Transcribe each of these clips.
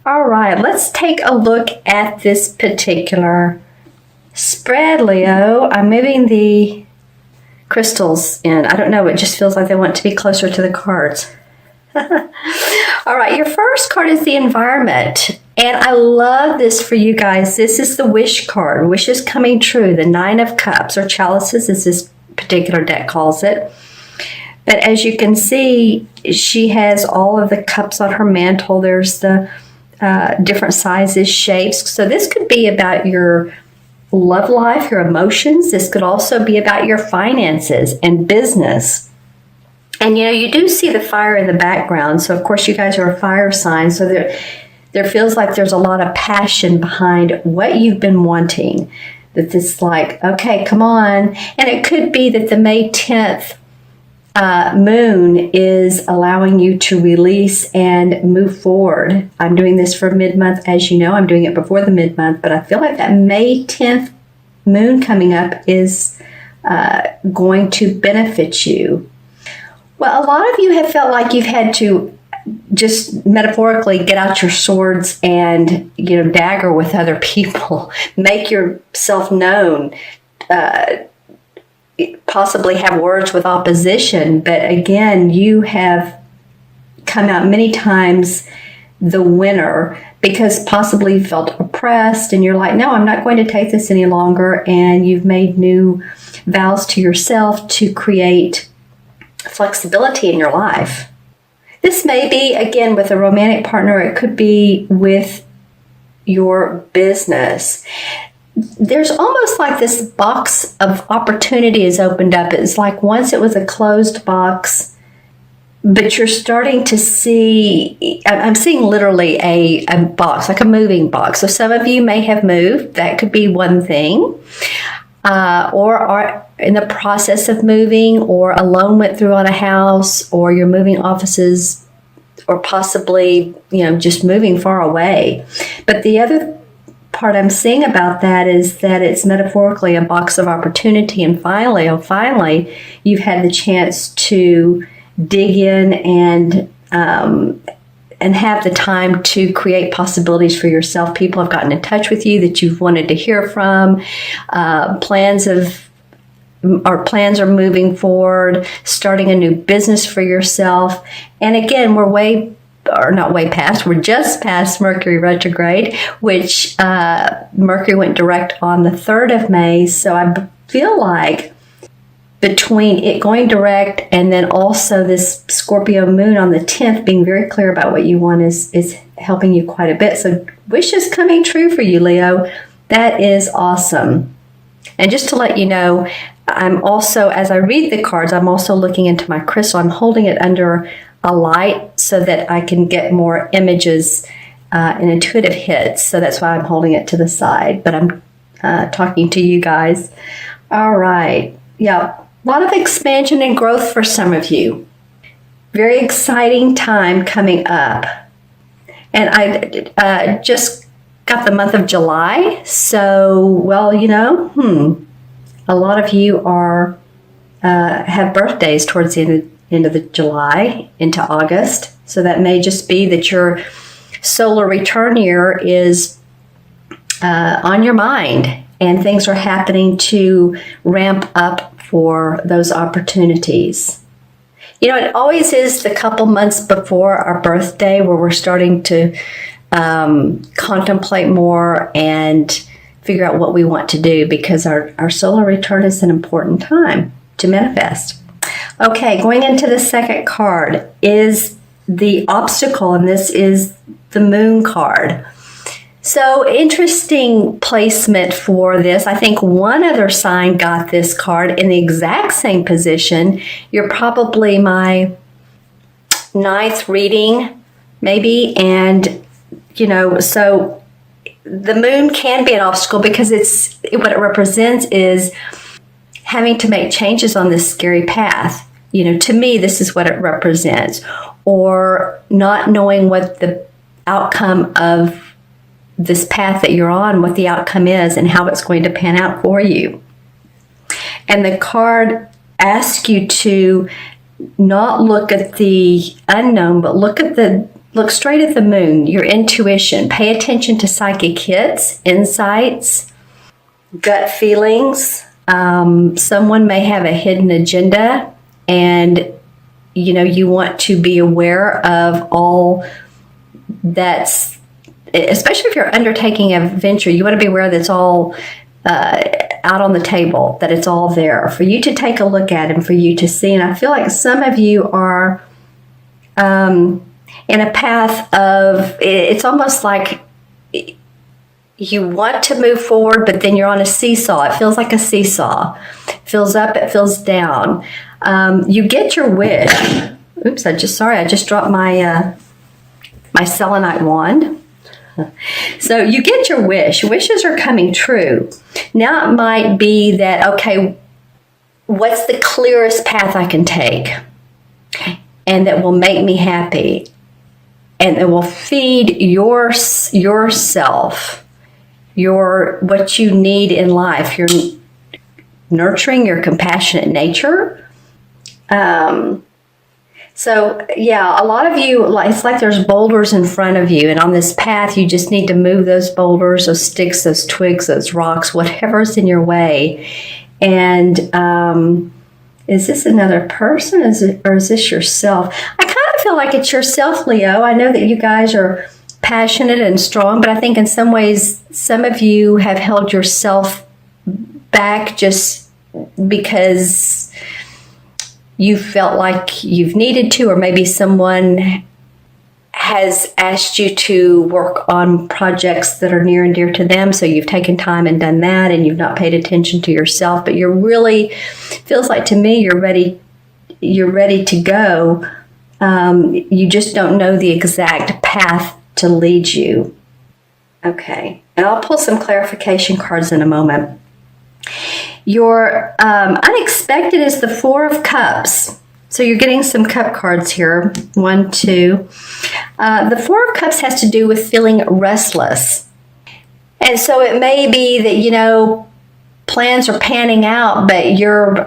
All right, let's take a look at this particular spread, Leo. I'm moving the crystals in. I don't know, it just feels like they want to be closer to the cards. All right, your first card is the environment. And I love this for you guys. This is the wish card. Wishes coming true. The 9 of Cups, or chalices as this particular deck calls it. But as you can see, she has all of the cups on her mantle. There's the different sizes, shapes. So this could be about your love life, your emotions. This could also be about your finances and business. And you do see the fire in the background. So of course you guys are a fire sign. So there feels like there's a lot of passion behind what you've been wanting. That it's like, okay, come on. And it could be that the May 10th moon is allowing you to release and move forward. I'm doing this for mid-month. As you know, I'm doing it before the mid-month, but I feel like that May 10th moon coming up is going to benefit you. Well, a lot of you have felt like you've had to just metaphorically get out your swords and, dagger with other people, make yourself known, possibly have words with opposition. But again, you have come out many times the winner because possibly you felt oppressed and you're like, no, I'm not going to take this any longer. And you've made new vows to yourself to create flexibility in your life. This may be, again, with a romantic partner. It could be with your business. There's almost like this box of opportunity is opened up. It's like once it was a closed box, but you're starting to see, I'm seeing literally a box, like a moving box. So some of you may have moved. That could be one thing. Or are in the process of moving, or a loan went through on a house, or you're moving offices, or possibly, just moving far away. But the other part I'm seeing about that is that it's metaphorically a box of opportunity. And finally, you've had the chance to dig in and have the time to create possibilities for yourself. People have gotten in touch with you that you've wanted to hear from. Plans are moving forward, starting a new business for yourself. And again, we're just past Mercury retrograde, which Mercury went direct on the 3rd of May. So I feel like between it going direct and then also this Scorpio moon on the 10th, being very clear about what you want is helping you quite a bit. So wishes coming true for you, Leo. That is awesome. And just to let you know, I'm also, as I read the cards, I'm also looking into my crystal. I'm holding it under a light so that I can get more images and intuitive hits. So that's why I'm holding it to the side. But I'm talking to you guys. All right. Yeah. A lot of expansion and growth for some of you. Very exciting time coming up. And I just got the month of July. So, well, a lot of you have birthdays towards the end of the July into August. So that may just be that your solar return year is on your mind and things are happening to ramp up for those opportunities. It always is the couple months before our birthday where we're starting to contemplate more and figure out what we want to do, because our solar return is an important time to manifest. Okay, going into the second card is the obstacle, and this is the moon card. So interesting placement for this. I think one other sign got this card in the exact same position. You're probably my 9th reading, maybe. And, so the moon can be an obstacle because what it represents is having to make changes on this scary path. To me, this is what it represents. Or not knowing what the outcome of this path that you're on, what the outcome is and how it's going to pan out for you. And the card asks you to not look at the unknown, but look at look straight at the moon, your intuition. Pay attention to psychic hits, insights, gut feelings. Someone may have a hidden agenda, and you want to be aware of all that's, especially if you're undertaking a venture, you want to be aware that's all out on the table, that it's all there for you to take a look at and for you to see. And I feel like some of you are in a path of, it's almost like you want to move forward, but then you're on a seesaw. It feels like a seesaw. It feels up, it feels down. You get your wish. Oops, I just dropped my my selenite wand. So you get your wish. Wishes are coming true. Now it might be that, okay, what's the clearest path I can take and that will make me happy and that will feed yourself, what you need in life, your nurturing, your compassionate nature. So yeah, a lot of you, it's like there's boulders in front of you, and on this path, you just need to move those boulders, those sticks, those twigs, those rocks, whatever's in your way. And is this another person, or is this yourself? I kind of feel like it's yourself, Leo. I know that you guys are passionate and strong, but I think in some ways, some of you have held yourself back just because you felt like you've needed to, or maybe someone has asked you to work on projects that are near and dear to them. So you've taken time and done that, and you've not paid attention to yourself, but you're really, feels like to me, you're ready to go. You just don't know the exact path to lead you. Okay. And I'll pull some clarification cards in a moment. Your unexpected is the Four of Cups. So you're getting some cup cards here. 1, 2. The Four of Cups has to do with feeling restless. And so it may be that, plans are panning out, but you're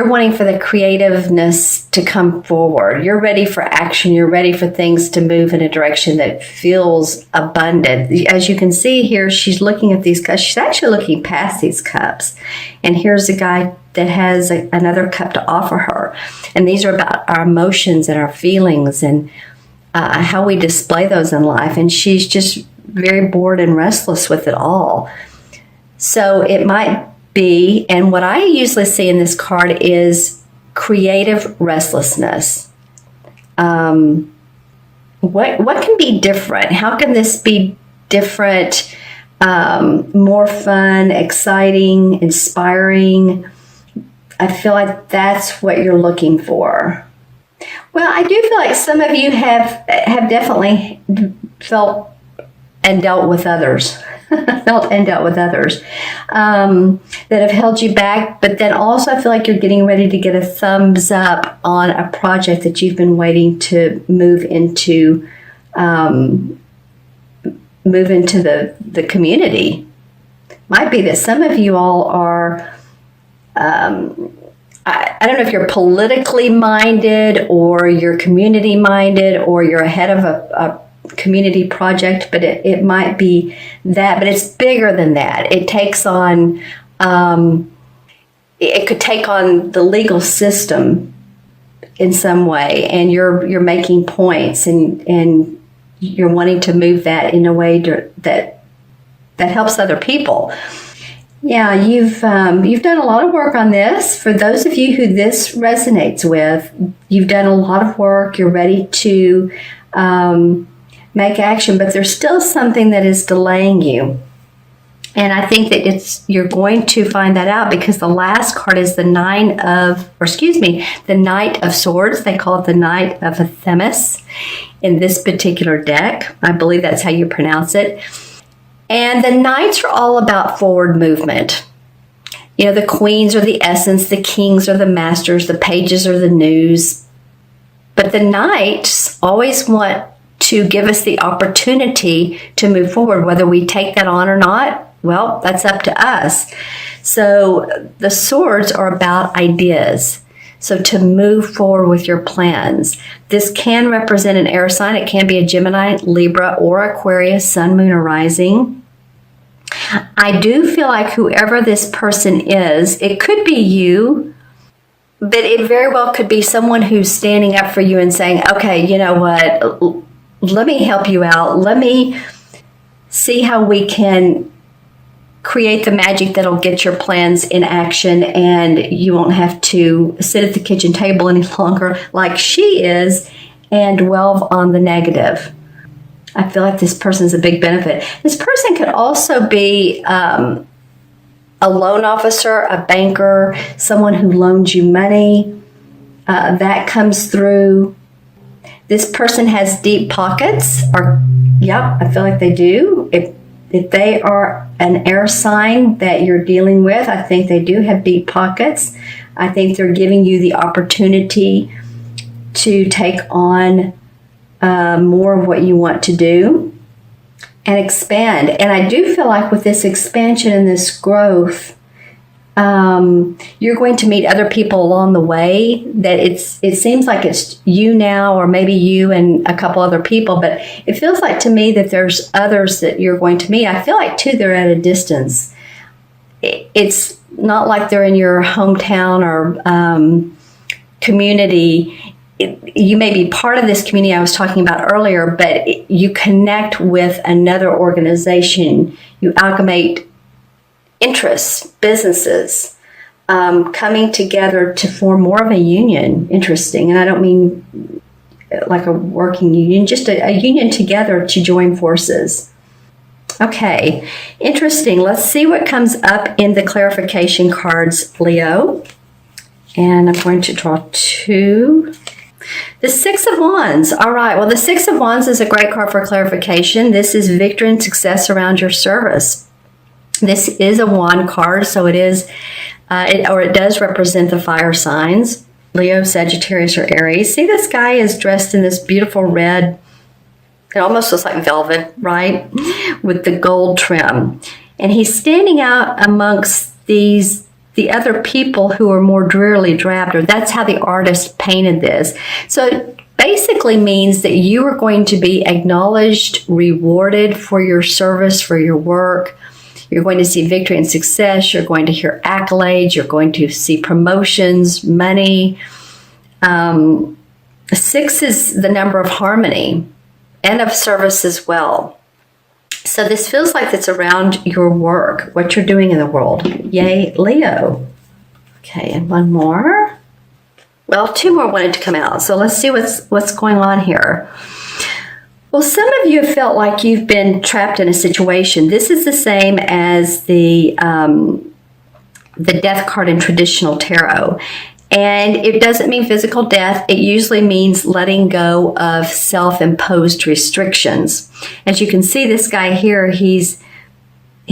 wanting for the creativeness to come forward. You're ready for action. You're ready for things to move in a direction that feels abundant. As you can see here, she's looking at these cups. She's actually looking past these cups. And here's a guy that has another cup to offer her. And these are about our emotions and our feelings and how we display those in life. And she's just very bored and restless with it all. So it might be, and what I usually see in this card is creative restlessness. What can be different? How can this be different, more fun, exciting, inspiring? I feel like that's what you're looking for. Well, I do feel like some of you have definitely felt and dealt with others. That have held you back, but then also I feel like you're getting ready to get a thumbs up on a project that you've been waiting to move into the community. Might be that some of you all are I don't know if you're politically minded or you're community minded or you're ahead of a community project, but it might be that, but it's bigger than that. It takes on, it could take on the legal system in some way, and you're making points and you're wanting to move that in a way that helps other people. Yeah, you've done a lot of work on this. For those of you who this resonates with, you've done a lot of work. You're ready to make action, but there's still something that is delaying you. And I think that you're going to find that out because the last card is the Knight of Swords. They call it the Knight of Themis in this particular deck. I believe that's how you pronounce it. And the Knights are all about forward movement. The Queens are the essence, the Kings are the masters, the Pages are the news. But the Knights always want to give us the opportunity to move forward, whether we take that on or not. Well, that's up to us. So the Swords are about ideas. So to move forward with your plans. This can represent an air sign. It can be a Gemini, Libra, or Aquarius, sun, moon, or rising. I do feel like whoever this person is, it could be you, but it very well could be someone who's standing up for you and saying, okay, you know what, let me help you out. Let me see how we can create the magic that'll get your plans in action, and you won't have to sit at the kitchen table any longer like she is and dwell on the negative. I feel like this person's a big benefit. This person could also be a loan officer, a banker, someone who loans you money. That comes through. This person has deep pockets, I feel like they do. If they are an air sign that you're dealing with, I think they do have deep pockets. I think they're giving you the opportunity to take on more of what you want to do and expand. And I do feel like with this expansion and this growth, you're going to meet other people along the way. That it seems like it's you now, or maybe you and a couple other people, but it feels like to me that there's others that you're going to meet. I feel like too they're at a distance. It's not like they're in your hometown or community. You may be part of this community I was talking about earlier, but you connect with another organization. You amalgamate interests, businesses, coming together to form more of a union. Interesting. And I don't mean like a working union, just a union together to join forces. Okay, interesting. Let's see what comes up in the clarification cards, Leo. And I'm going to draw two. The Six of Wands. All right. Well, the Six of Wands is a great card for clarification. This is victory and success around your service. This is a wand card, so it is, it does represent the fire signs, Leo, Sagittarius, or Aries. See, this guy is dressed in this beautiful red. It almost looks like velvet, right? With the gold trim. And he's standing out amongst the other people who are more drearily drab, or that's how the artist painted this. So it basically means that you are going to be acknowledged, rewarded for your service, for your work. You're going to see victory and success. You're going to hear accolades. You're going to see promotions, money. 6 is the number of harmony and of service as well. So this feels like it's around your work, what you're doing in the world. Yay, Leo. Okay, and one more. Well, 2 more wanted to come out. So let's see what's going on here. Well, some of you have felt like you've been trapped in a situation. This is the same as the death card in traditional tarot. And it doesn't mean physical death. It usually means letting go of self-imposed restrictions. As you can see, this guy here, he's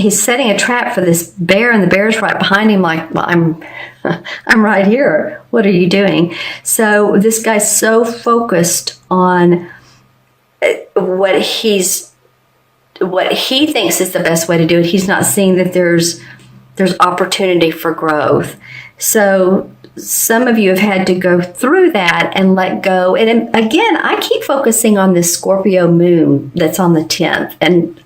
setting a trap for this bear, and the bear's right behind him like, well, I'm right here. What are you doing? So this guy's so focused on what he thinks is the best way to do it. He's not seeing that there's opportunity for growth. So some of you have had to go through that and let go. And again, I keep focusing on this Scorpio moon that's on the 10th. And,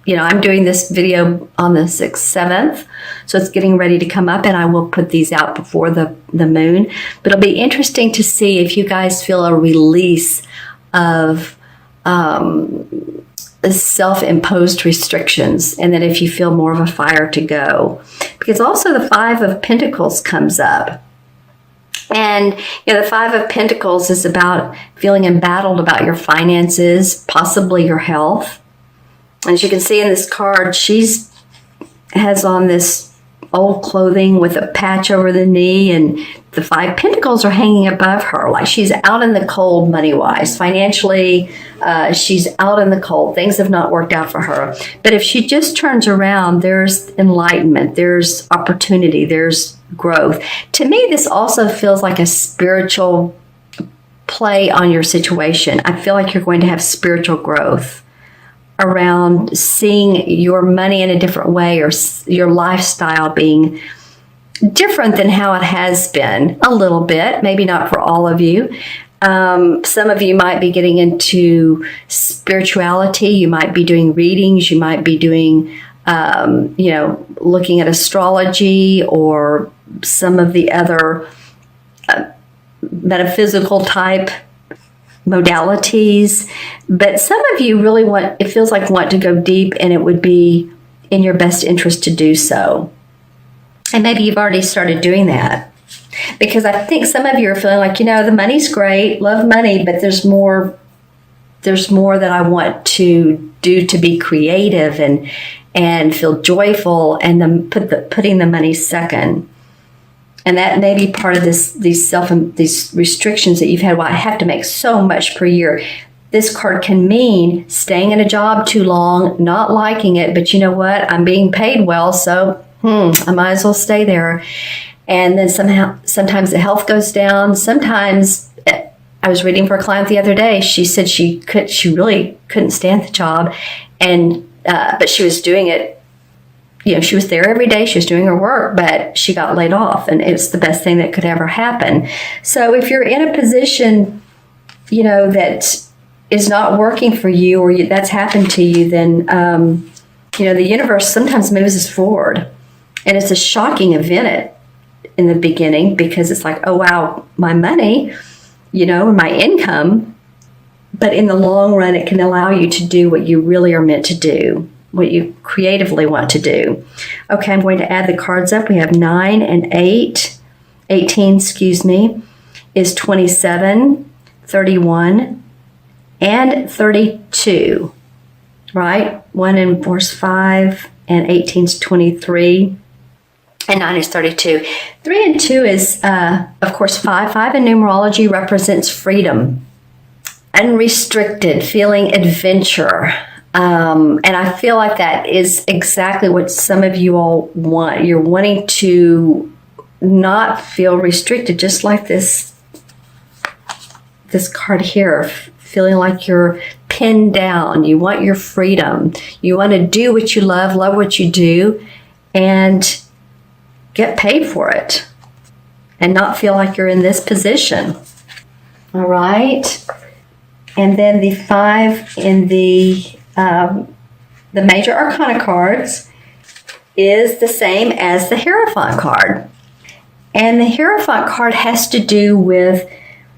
I'm doing this video on the 6th, 7th. So it's getting ready to come up, and I will put these out before the moon. But it'll be interesting to see if you guys feel a release of self-imposed restrictions, and then if you feel more of a fire to go. Because also the 5 of Pentacles comes up. And the 5 of Pentacles is about feeling embattled about your finances, possibly your health. As you can see in this card, she's has on this old clothing with a patch over the knee, and the 5 Pentacles are hanging above her, like she's out in the cold money-wise. Financially, she's out in the cold. Things have not worked out for her. But if she just turns around, there's enlightenment, there's opportunity, there's growth. To me, this also feels like a spiritual play on your situation. I feel like you're going to have spiritual growth around seeing your money in a different way, or your lifestyle being different than how it has been a little bit, maybe not for all of you. Some of you might be getting into spirituality. You might be doing readings. You might be doing, looking at astrology or some of the other metaphysical type modalities. But some of you really want to go deep, and it would be in your best interest to do so. And maybe you've already started doing that. Because I think some of you are feeling like, the money's great, love money, but there's more that I want to do to be creative and feel joyful, and then putting the money second. And that may be part of these restrictions that you've had. Well, I have to make so much per year. This card can mean staying in a job too long, not liking it, but you know what? I'm being paid well, so I might as well stay there. And then sometimes the health goes down. Sometimes, I was reading for a client the other day. She said she really couldn't stand the job, and but she was doing it. She was there every day. She was doing her work, but she got laid off, and it's the best thing that could ever happen. So if you're in a position, that is not working for you, or that's happened to you, then the universe sometimes moves us forward, and it's a shocking event in the beginning, because it's like, oh wow, my money, my income, but in the long run, it can allow you to do what you really are meant to do, what you creatively want to do. Okay, I'm going to add the cards up. We have 9 and 8. 18, is 27, 31, and 32, right? 1 and 4 is 5, and 18 is 23. And 9 is 32. 3 and 2 is, of course, 5. 5 in numerology represents freedom, unrestricted, feeling adventure. And I feel like that is exactly what some of you all want. You're wanting to not feel restricted, just like this card here, feeling like you're pinned down. You want your freedom. You want to do what you love what you do, and get paid for it, and not feel like you're in this position. All right. And then the 5 in the major arcana cards is the same as the Hierophant card. And the Hierophant card has to do with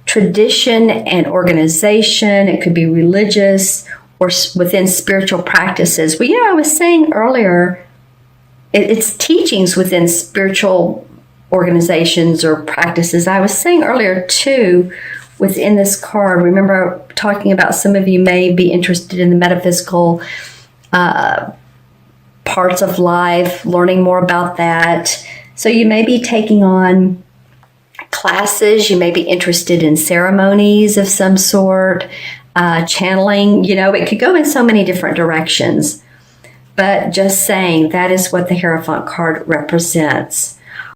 tradition and organization. It could be religious or within spiritual practices. Well, I was saying earlier, it's teachings within spiritual organizations or practices. I was saying earlier, too, within this card, remember talking about some of you may be interested in the metaphysical parts of life, learning more about that. So you may be taking on classes. You may be interested in ceremonies of some sort, channeling. It could go in so many different directions. But just saying, that is what the Hierophant card represents.